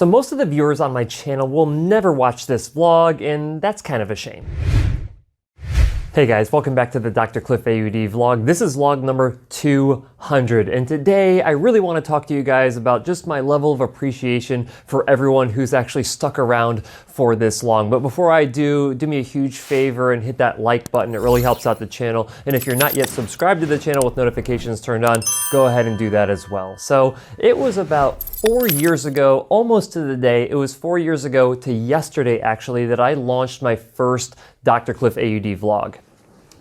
So most of the viewers on my channel will never watch this vlog, and that's kind of a shame. Hey guys, welcome back to the Dr. Cliff AuD vlog. This is vlog number 200, and today I really want to talk to you guys about just my level of appreciation for everyone who's actually stuck around for this long. But before I do me a huge favor and hit that like button. It really helps out the channel. And if you're not yet subscribed to the channel with notifications turned on, go ahead and do that as well. So it was about 4 years ago, almost to the day, it was 4 years ago to yesterday actually, that I launched my first Dr. Cliff AuD vlog.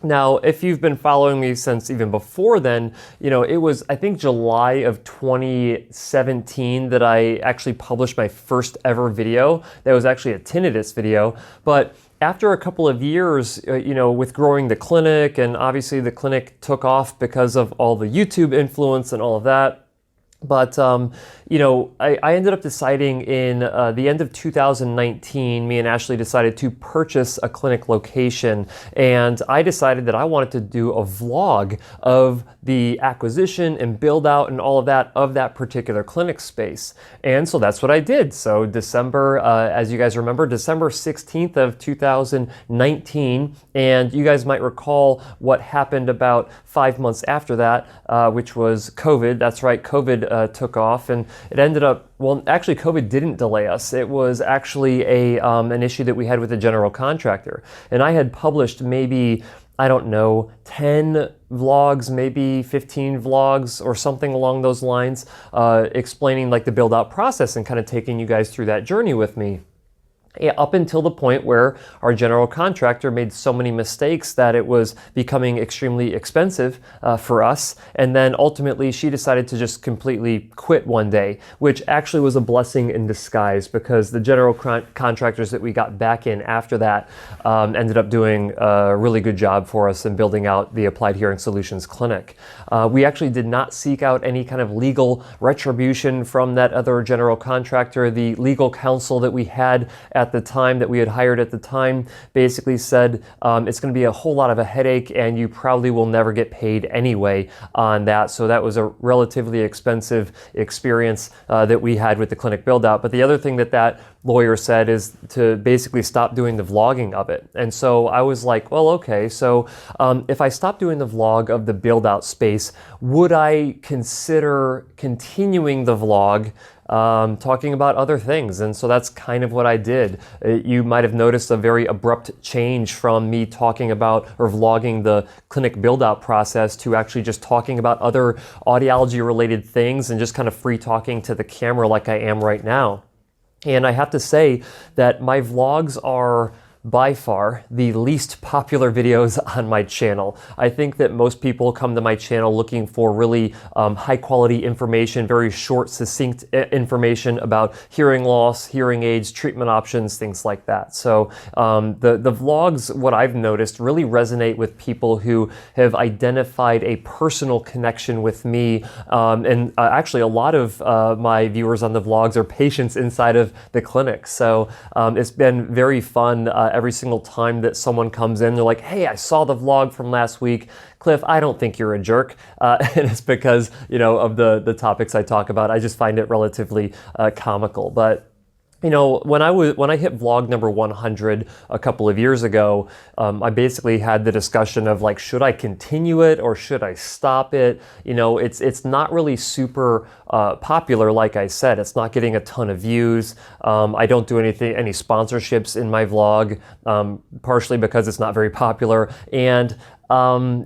Now, if you've been following me since even before then, you know, it was, I think, July of 2017 that I actually published my first ever video. That was actually a tinnitus video. But after a couple of years, you know, with growing the clinic, and obviously the clinic took off because of all the YouTube influence and all of that. But, you know, I ended up deciding in the end of 2019, me and Ashley decided to purchase a clinic location, and I decided that I wanted to do a vlog of the acquisition and build out and all of that particular clinic space. And so that's what I did. So December, as you guys remember, December 16th of 2019, and you guys might recall what happened about 5 months after that, which was COVID. That's right, COVID took off, and it ended up, well, actually COVID didn't delay us. It was actually an issue that we had with the general contractor. And I had published maybe, I don't know, 10 vlogs, maybe 15 vlogs or something along those lines, explaining like the build out process and kind of taking you guys through that journey with me. Up until the point where our general contractor made so many mistakes that it was becoming extremely expensive for us. And then ultimately she decided to just completely quit one day, which actually was a blessing in disguise, because the general contractors that we got back in after that ended up doing a really good job for us in building out the Applied Hearing Solutions clinic. We actually did not seek out any kind of legal retribution from that other general contractor. The legal counsel that we had at the time, that we had hired at the time, basically said it's going to be a whole lot of a headache and you probably will never get paid anyway on that. So that was a relatively expensive experience that we had with the clinic build out. But the other thing that lawyer said is to basically stop doing the vlogging of it. And so I was like, well, okay, so if I stop doing the vlog of the build out space, would I consider continuing the vlog talking about other things? And so that's kind of what I did. You might have noticed a very abrupt change from me talking about or vlogging the clinic build out process to actually just talking about other audiology related things and just kind of free talking to the camera like I am right now. And I have to say that my vlogs are by far the least popular videos on my channel. I think that most people come to my channel looking for really high quality information, very short, succinct information about hearing loss, hearing aids, treatment options, things like that. So the vlogs, what I've noticed, really resonate with people who have identified a personal connection with me. And actually a lot of my viewers on the vlogs are patients inside of the clinic. So it's been very fun every single time that someone comes in. They're like, hey, I saw the vlog from last week. Cliff, I don't think you're a jerk. And it's because, you know, of the topics I talk about. I just find it relatively comical. But you know, when I hit vlog number 100 a couple of years ago, I basically had the discussion of like, should I continue it or should I stop it? You know, it's not really super popular. Like I said, it's not getting a ton of views. I don't do any sponsorships in my vlog, partially because it's not very popular. And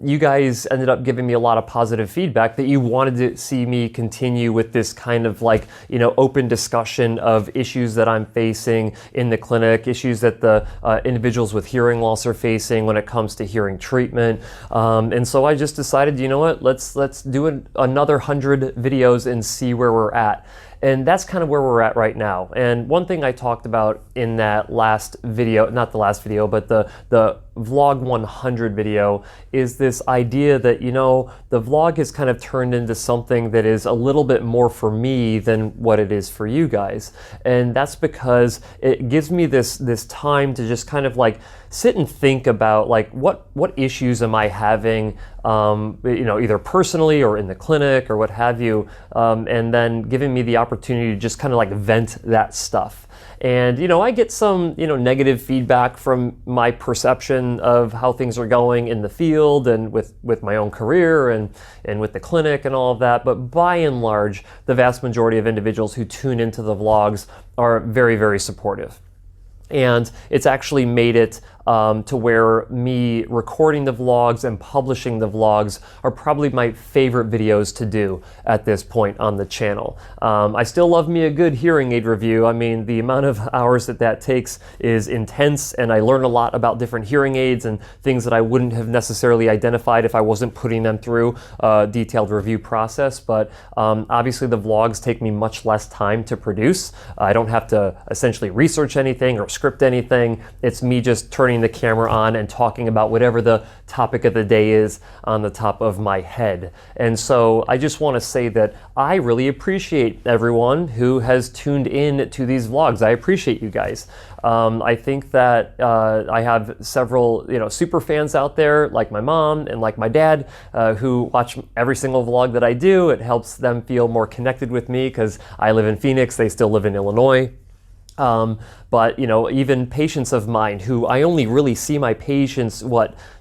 you guys ended up giving me a lot of positive feedback that you wanted to see me continue with this kind of like, you know, open discussion of issues that I'm facing in the clinic, issues that the individuals with hearing loss are facing when it comes to hearing treatment. And so I just decided, you know what, let's do another 100 videos and see where we're at. And that's kind of where we're at right now. And one thing I talked about in that last video, not the last video, but the vlog 100 video is this idea that, you know, the vlog has kind of turned into something that is a little bit more for me than what it is for you guys. And that's because it gives me this time to just kind of like sit and think about like what issues am I having, you know, either personally or in the clinic or what have you, and then giving me the opportunity to just kind of like vent that stuff. And, you know, I get some, you know, negative feedback from my perception of how things are going in the field and with my own career and with the clinic and all of that. But by and large, the vast majority of individuals who tune into the vlogs are very, very supportive. And it's actually made it to where me recording the vlogs and publishing the vlogs are probably my favorite videos to do at this point on the channel. I still love me a good hearing aid review. I mean, the amount of hours that takes is intense, and I learn a lot about different hearing aids and things that I wouldn't have necessarily identified if I wasn't putting them through a detailed review process. But obviously the vlogs take me much less time to produce. I don't have to essentially research anything or script anything. It's me just turning the camera on and talking about whatever the topic of the day is on the top of my head. And so I just want to say that I really appreciate everyone who has tuned in to these vlogs. I appreciate you guys. I think that I have several, you know, super fans out there like my mom and like my dad who watch every single vlog that I do. It helps them feel more connected with me because I live in Phoenix, they still live in Illinois. But, you know, even patients of mine who I only really see my patients,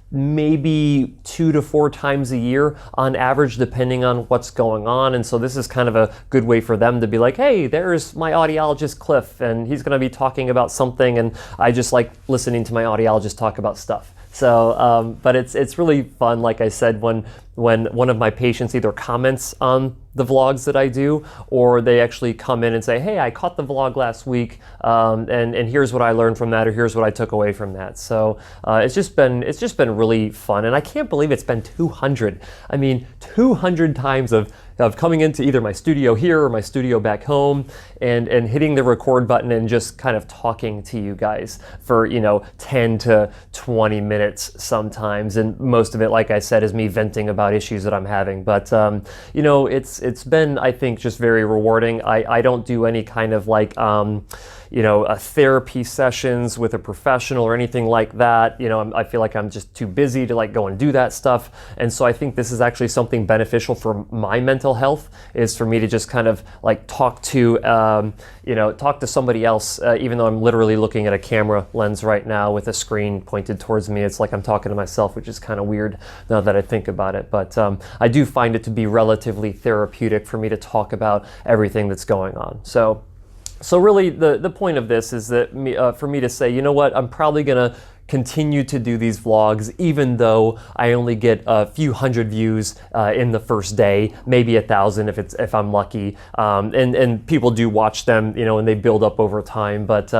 maybe 2 to 4 times a year on average, depending on what's going on. And so this is kind of a good way for them to be like, hey, there's my audiologist Cliff, and he's going to be talking about something, and I just like listening to my audiologist talk about stuff. So, but it's really fun, like I said, when one of my patients either comments on the vlogs that I do, or they actually come in and say, hey, I caught the vlog last week, and here's what I learned from that, or here's what I took away from that. So it's just been really fun, and I can't believe it's been 200. I mean, 200 times of coming into either my studio here or my studio back home and hitting the record button and just kind of talking to you guys for, you know, 10 to 20 minutes sometimes. And most of it, like I said, is me venting about issues that I'm having. But, you know, it's been, I think, just very rewarding. I don't do any kind of like, you know, therapy sessions with a professional or anything like that. You know, I feel like I'm just too busy to like go and do that stuff. And so I think this is actually something beneficial for my mental health, is for me to just kind of like talk to, you know, talk to somebody else, even though I'm literally looking at a camera lens right now with a screen pointed towards me. It's like I'm talking to myself, which is kind of weird now that I think about it. But I do find it to be relatively therapeutic for me to talk about everything that's going on. So really the point of this is that for me to say, you know what, I'm probably gonna continue to do these vlogs, even though I only get a few hundred views in the first day, maybe 1,000 if I'm lucky, and people do watch them, you know, and they build up over time. But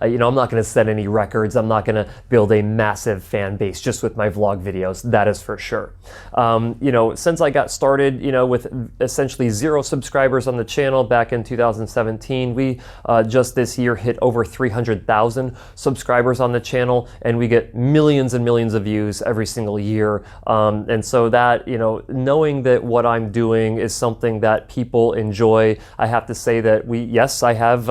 you know, I'm not going to set any records. I'm not going to build a massive fan base just with my vlog videos. That is for sure. You know, since I got started, you know, with essentially 0 subscribers on the channel back in 2017, we just this year hit over 300,000 subscribers on the channel, and we get millions and millions of views every single year. And so that, you know, knowing that what I'm doing is something that people enjoy, I have to say that yes, I have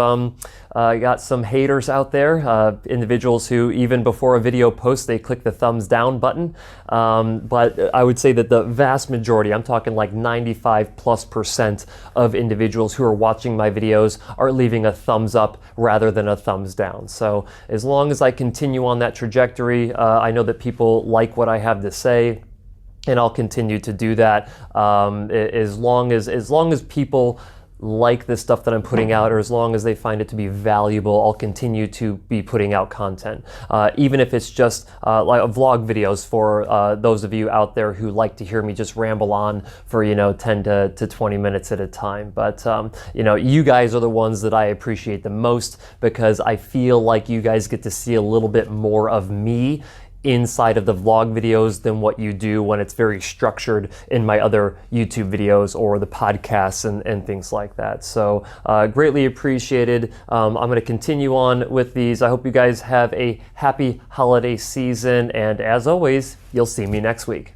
got some haters out there, individuals who even before a video post, they click the thumbs down button. But I would say that the vast majority, I'm talking like 95+% of individuals who are watching my videos are leaving a thumbs up rather than a thumbs down. So as long as I continue on that trajectory, I know that people like what I have to say, and I'll continue to do that as long as people like the stuff that I'm putting out, or as long as they find it to be valuable, I'll continue to be putting out content. Even if it's just like vlog videos for those of you out there who like to hear me just ramble on for, you know, 10 to 20 minutes at a time. But, you know, you guys are the ones that I appreciate the most, because I feel like you guys get to see a little bit more of me inside of the vlog videos than what you do when it's very structured in my other YouTube videos or the podcasts and things like that. So greatly appreciated. I'm going to continue on with these. I hope you guys have a happy holiday season, and as always, you'll see me next week.